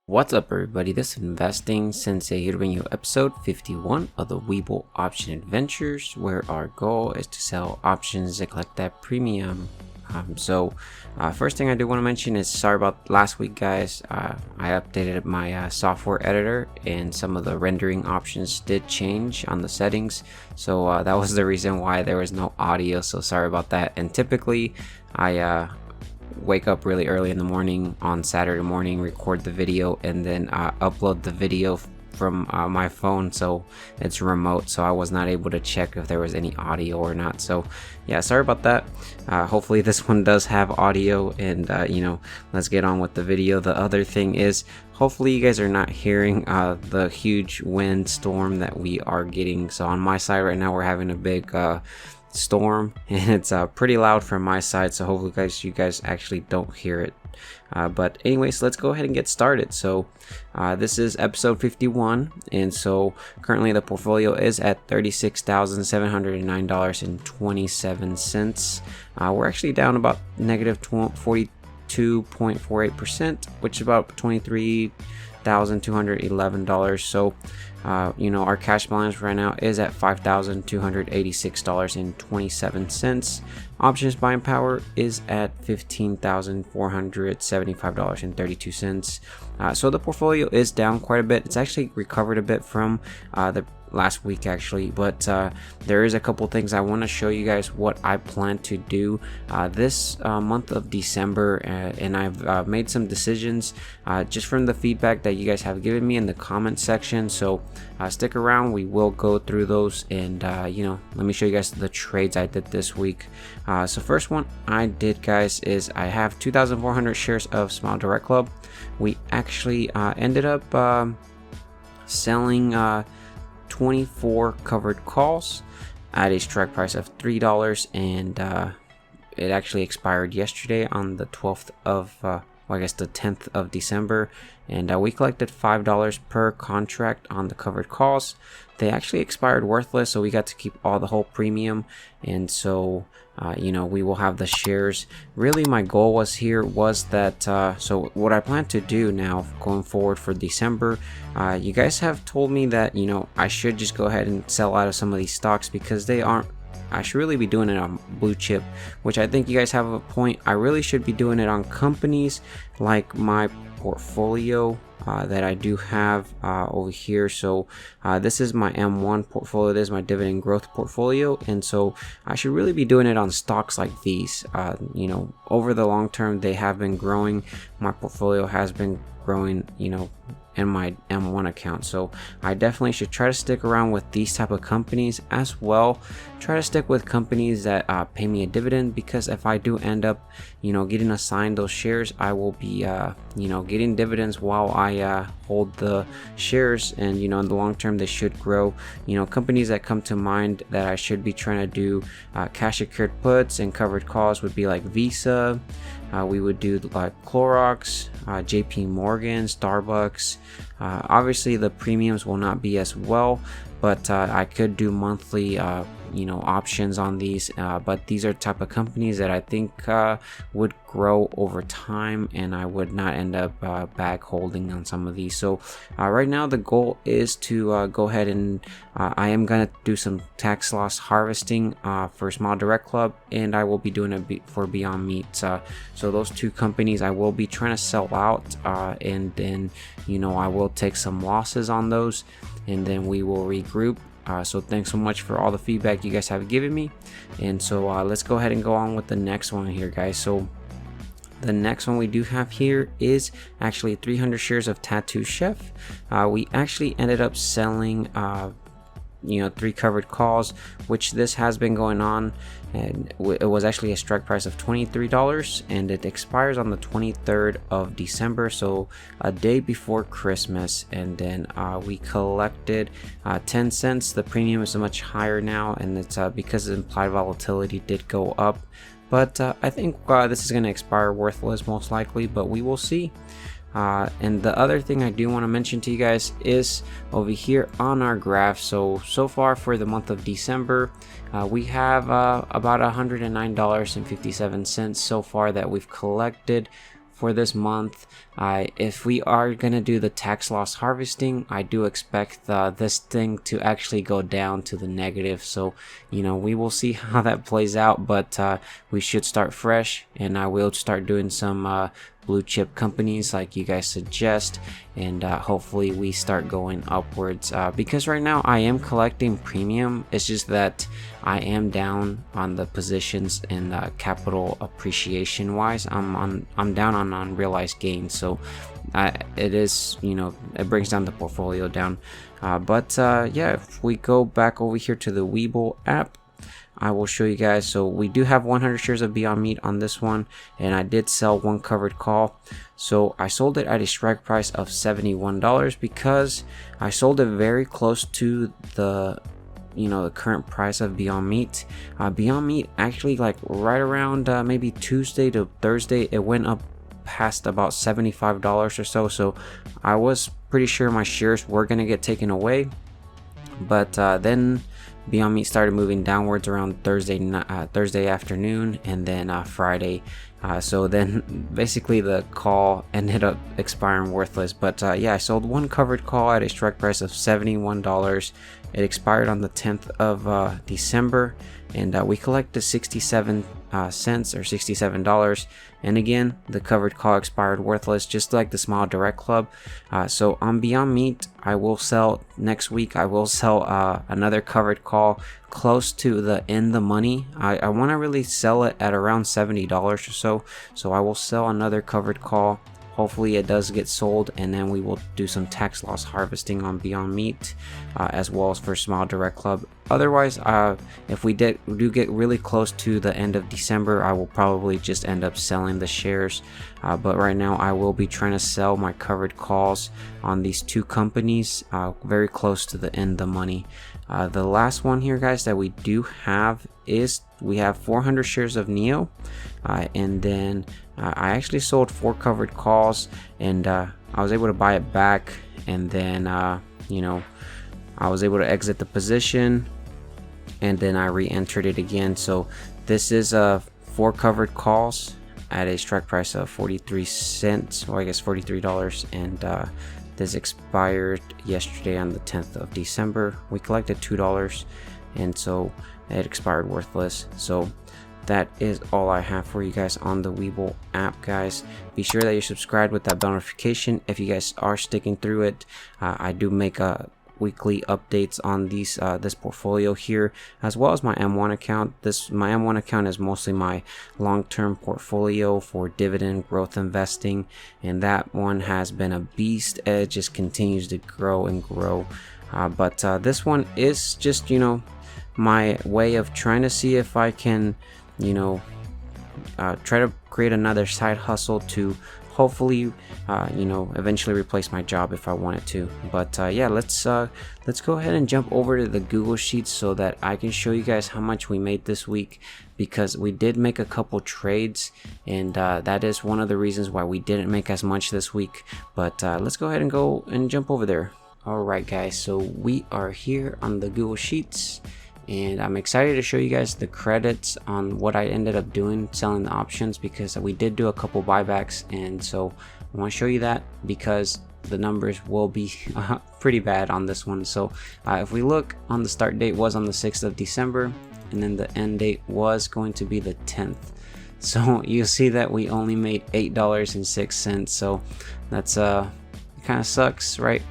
What's up, everybody? This is Investing Sensei here to bring you episode 51 of the Webull Options Adventures, where our goal is to sell options to collect that premium. First thing I do want to mention is sorry about last week, guys. I updated my software editor and some of the rendering options did change on the settings. So that was the reason why there was no audio. So sorry about that. And typically I wake up really early in the morning on Saturday morning, record the video, and then upload the video from my phone, so it's remote, so I was not able to check if there was any audio or not. So yeah, sorry about that. Hopefully this one does have audio, and let's get on with the video. The other thing is, hopefully you guys are not hearing the huge wind storm that we are getting. So on my side right now, we're having a big storm, and it's pretty loud from my side, so hopefully you guys actually don't hear it. But anyways, let's go ahead and get started. So this is episode 51, and so currently the portfolio is at $36,709.27. We're actually down about negative 42.48%, which is about $23,211. So our cash balance right now is at $5,286.27. Options buying power is at $15,475.32. So the portfolio is down quite a bit. It's actually recovered a bit from the last week actually, but there is a couple things I want to show you guys what I plan to do this month of December, and I've made some decisions just from the feedback that you guys have given me in the comment section. So stick around, we will go through those, and let me show you guys the trades I did this week. So first one I did, guys, is I have 2,400 shares of Small Direct Club. We actually ended up selling 24 covered calls at a strike price of $3, and it actually expired yesterday on the 12th of the 10th of December, and we collected $5 per contract on the covered calls. They actually expired worthless, so we got to keep all the whole premium, and so we will have the shares. Really, my goal was that so what I plan to do now going forward for December, you guys have told me that I should just go ahead and sell out of some of these stocks because they aren't. I should really be doing it on blue chip, which I think you guys have a point. I really should be doing it on companies like my portfolio that I do have over here. So this is my M1 portfolio. This is my dividend growth portfolio, and so I should really be doing it on stocks like these. Over the long term, they have been growing. My portfolio has been growing, in my M1 account, so I definitely should try to stick around with these type of companies as well. Try to stick with companies that pay me a dividend, because if I do end up getting assigned those shares, I will be getting dividends while I hold the shares, and in the long term they should grow. Companies that come to mind that I should be trying to do cash secured puts and covered calls would be like Visa. We would do like Clorox, JP Morgan, Starbucks. Obviously the premiums will not be as well, but I could do monthly options on these, but these are type of companies that I think would grow over time, and I would not end up bag holding on some of these. So right now the goal is to go ahead and I am gonna do some tax loss harvesting for Small Direct Club, and I will be doing it for Beyond Meat. So those two companies I will be trying to sell out, and then I will take some losses on those, and then we will regroup. So thanks so much for all the feedback you guys have given me, and so let's go ahead and go on with the next one here, guys. So the next one we do have here is actually 300 shares of Tattoo Chef. We actually ended up selling 3 covered calls, which this has been going on, and it was actually a strike price of $23, and it expires on the 23rd of December, so a day before Christmas. And then we collected 10 cents. The premium is much higher now, and it's because the implied volatility did go up, but I think this is going to expire worthless most likely, but we will see. And the other thing I do want to mention to you guys is over here on our graph. So far for the month of December, we have about $109.57 so far that we've collected for this month. If we are gonna do the tax loss harvesting, I do expect this thing to actually go down to the negative. So we will see how that plays out, but we should start fresh, and I will start doing some blue chip companies like you guys suggest, and hopefully we start going upwards, because right now I am collecting premium. It's just that I am down on the positions in capital appreciation wise. I'm down on unrealized gains, so it is, it brings down the portfolio down. But yeah, if we go back over here to the Webull app, I will show you guys. So we do have 100 shares of Beyond Meat on this one, and I did sell one covered call. So I sold it at a strike price of $71 because I sold it very close to the the current price of Beyond Meat. Beyond Meat actually, like right around maybe Tuesday to Thursday, it went up past about $75 or so. So I was pretty sure my shares were gonna get taken away, but then Beyond Meat started moving downwards around Thursday afternoon, and then Friday. So then basically the call ended up expiring worthless. But yeah, I sold one covered call at a strike price of $71. It expired on the 10th of December, and we collected 67 cents or $67. And again, the covered call expired worthless, just like the Smile Direct Club. So on Beyond Meat, I will sell next week. I will sell another covered call close to the in the money. I want to really sell it at around $70 or so. So I will sell another covered call. Hopefully it does get sold, and then we will do some tax loss harvesting on Beyond Meat, as well as for Smile Direct Club. Otherwise, if we do get really close to the end of December, I will probably just end up selling the shares. But right now I will be trying to sell my covered calls on these two companies very close to the end of the money. The last one here, guys, that we do have is we have 400 shares of Neo, and then I actually sold 4 covered calls, and I was able to buy it back, and then I was able to exit the position, and then I re-entered it again. So this is 4 covered calls at a strike price of 43 cents, or I guess $43, and this expired yesterday on the 10th of December. We collected $2, and so it expired worthless. So that is all I have for you guys on the Webull app, guys. Be sure that you're subscribed with that bell notification if you guys are sticking through it. I do make weekly updates on this portfolio here, as well as my M1 account. My M1 account is mostly my long-term portfolio for dividend growth investing, and that one has been a beast. It just continues to grow and grow. But this one is just my way of trying to see if I can try to create another side hustle to hopefully eventually replace my job if I wanted to. But yeah, let's go ahead and jump over to the Google Sheets so that I can show you guys how much we made this week, because we did make a couple trades, and that is one of the reasons why we didn't make as much this week. But let's go ahead and go and jump over there. Alright guys, so we are here on the Google Sheets, and I'm excited to show you guys the credits on what I ended up doing selling the options, because we did do a couple buybacks, and so I want to show you that because the numbers will be pretty bad on this one. So if we look, on the start date was on the 6th of December, and then the end date was going to be the 10th. So you'll see that we only made $8.06. So that's kind of sucks, right?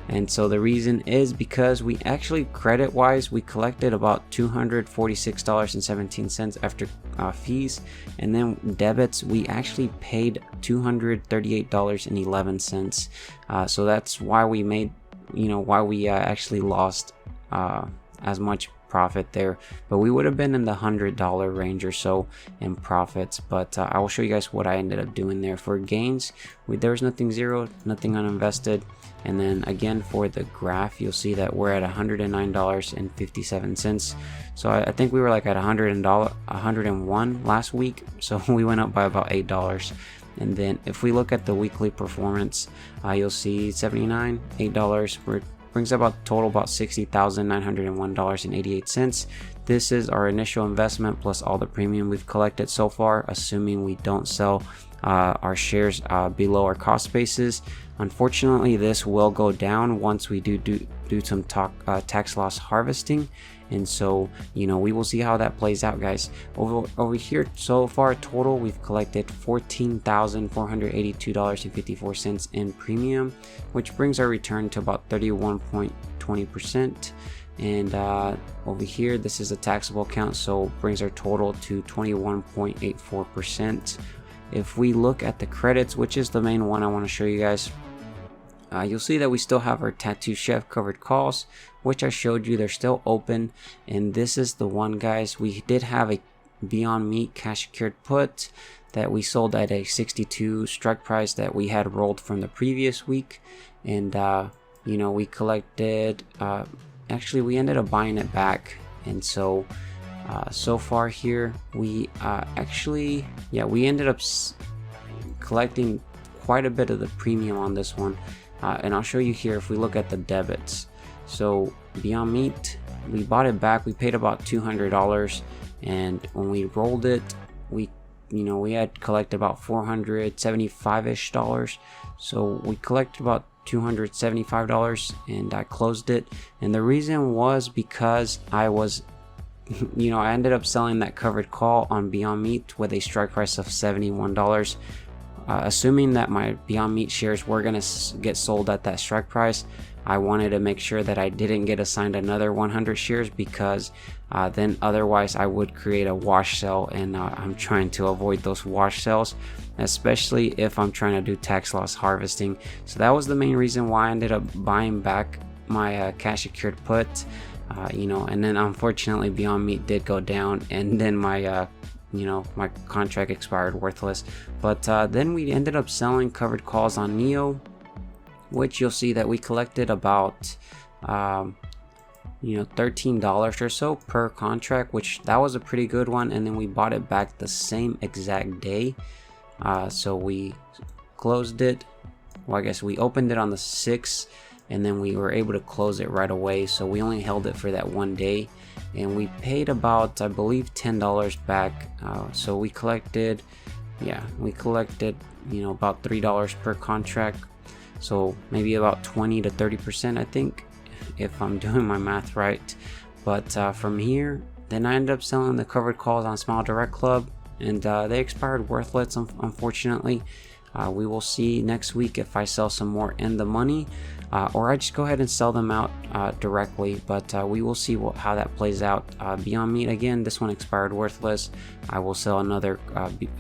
And so the reason is because we actually, credit wise, we collected about $246.17 after fees, and then debits we actually paid $238.11. So that's why we made, why we actually lost as much profit there, but we would have been in the $100 range or so in profits. But I will show you guys what I ended up doing there. For gains, there was nothing zero, nothing uninvested. And then again, for the graph, you'll see that we're at $109.57. So I think we were like at $101 last week, so we went up by about $8. And then if we look at the weekly performance, you'll see $79, $8 brings about total about $60,901.88. This is our initial investment plus all the premium we've collected so far, assuming we don't sell our shares below our cost basis. Unfortunately, this will go down once we do some tax loss harvesting, and so we will see how that plays out, guys. Over here, so far total we've collected $14,482.54 in premium, which brings our return to about 31.20%. And over here, this is a taxable account, so brings our total to 21.84%. If we look at the credits, which is the main one I want to show you guys, you'll see that we still have our Tattoo Chef covered calls, which I showed you. They're still open, and this is the one, guys. We did have a Beyond Meat cash secured put that we sold at a 62 strike price that we had rolled from the previous week, and we collected. Actually, we ended up buying it back, and so so far here we we ended up collecting quite a bit of the premium on this one. And I'll show you here if we look at the debits. So Beyond Meat, we bought it back. We paid about $200, and when we rolled it, we had collected about $475-ish. So we collected about $275, and I closed it. And the reason was because I was I ended up selling that covered call on Beyond Meat with a strike price of $71. Assuming that my Beyond Meat shares were going to get sold at that strike price, I wanted to make sure that I didn't get assigned another 100 shares, because then otherwise I would create a wash sale, and I'm trying to avoid those wash sales, especially if I'm trying to do tax loss harvesting. So that was the main reason why I ended up buying back my cash secured put, and then unfortunately Beyond Meat did go down, and then my my contract expired worthless. But then we ended up selling covered calls on Neo, which you'll see that we collected about $13 or so per contract, which that was a pretty good one. And then we bought it back the same exact day, so we closed it. Well, I guess we opened it on the 6th, and then we were able to close it right away. So we only held it for that one day, and we paid about, I believe, $10 back. So we collected about $3 per contract, so maybe about 20 to 30%, I think, if I'm doing my math right. But from here, then I ended up selling the covered calls on Smile Direct Club, and they expired worthless, unfortunately. We will see next week if I sell some more in the money, or I just go ahead and sell them out directly. But we will see how that plays out. Beyond Meat, again, this one expired worthless. I will sell another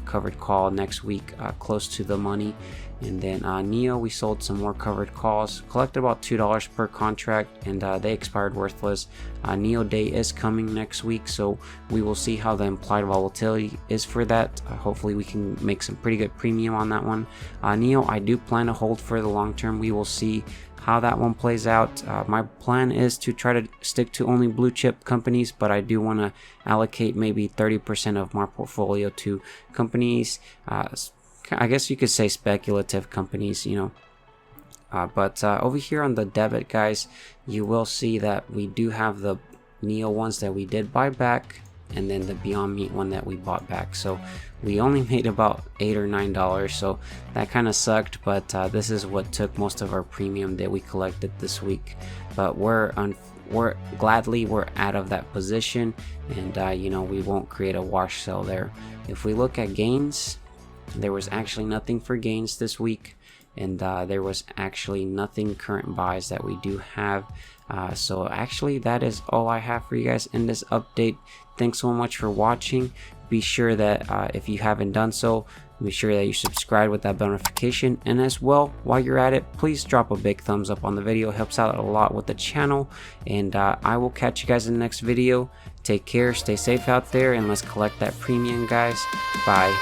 covered call next week close to the money. And then Neo, we sold some more covered calls, collected about $2 per contract, and they expired worthless. Neo Day is coming next week, so we will see how the implied volatility is for that. Hopefully we can make some pretty good premium on that one. Neo, I do plan to hold for the long term. We will see how that one plays out. My plan is to try to stick to only blue chip companies, but I do want to allocate maybe 30% of my portfolio to companies, I guess you could say speculative companies, but over here on the debit, guys, you will see that we do have the Neo ones that we did buy back, and then the Beyond Meat one that we bought back. So we only made about $8 or $9, so that kind of sucked. But this is what took most of our premium that we collected this week. But we're gladly out of that position, and we won't create a wash sale there. If we look at gains, there was actually nothing for gains this week, and there was actually nothing current buys that we do have. So actually that is all I have for you guys in this update. Thanks so much for watching. Be sure that if you haven't done so, be sure that you subscribe with that bell notification, and as well, while you're at it, please drop a big thumbs up on the video. It helps out a lot with the channel, and I will catch you guys in the next video. Take care, stay safe out there, and let's collect that premium, guys. Bye.